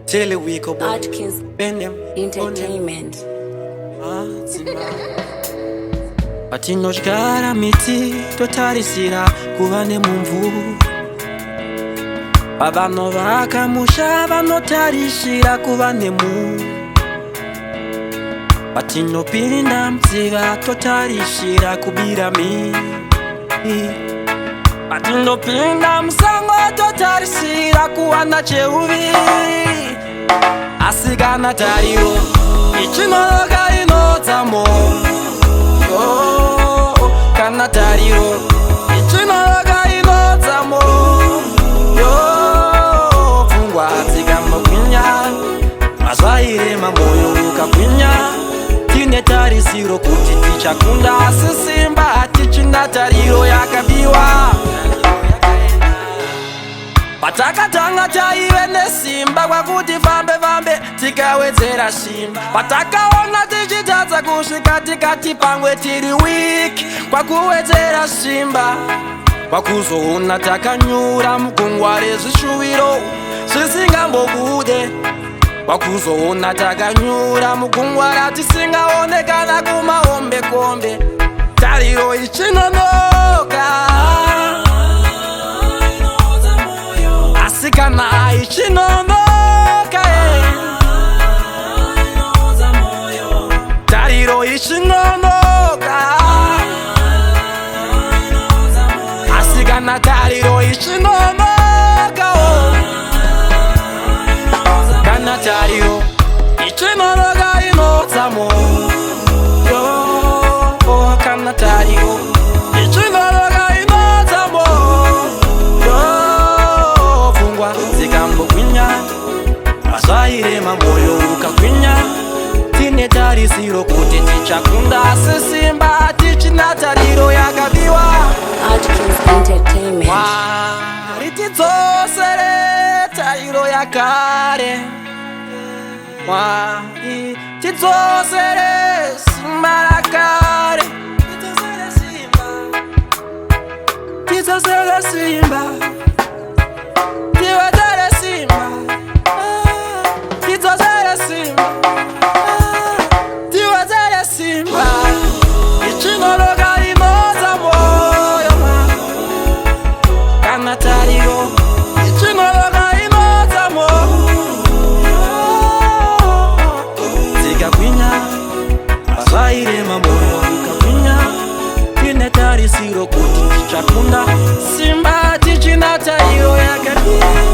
Telewi ko Atkins Entertainment. Patinoshgara miti totarisira kuvane mumvu Abano vakamusha vanotarishira kuvane mu Patinopinda mtsiva totarishira kubirami Patinopinda msango totarisira kuwana cheuvi Asigana tariro ichinoga inodzamo Kana tariro ichinoga inodzamo Pfungwa dzigamba kwinya mazvaire mamoyo ukakwinya Tine tarisiro kuti tichakunda sisimba tichina tariro yakabiwa Patakatanga taive nesimba kwakuti fambe tikawedzera simba Patakaona tichitadza kusvika tikati pamwe tiri weak kwakuwedzera simba Kwakuzoona takanyura mugungwa rezvishuviro zvisingambobude Kwakuzoona takanyura mugungwa ratisingaonekana kumahombekombe Tariro ichinonoka Asikana ichinonoka Tariro ichinonoka Asikana tariro ichinonoka Kana tariro ichinonoka inodzamo Kana tariro ichinonoka inodzamo Zikambokwinya mazvaire mamoyo ukakwinya Tine tarisiro kuti tichakunda sisimba tichina tariro yakabiwa Atkins Entertainment. Ritidzosere tariro yakare Tidzosere simba rakare Tidzosere simba Tarisiro kuti tichakunda simba tichina tariro yakabiwa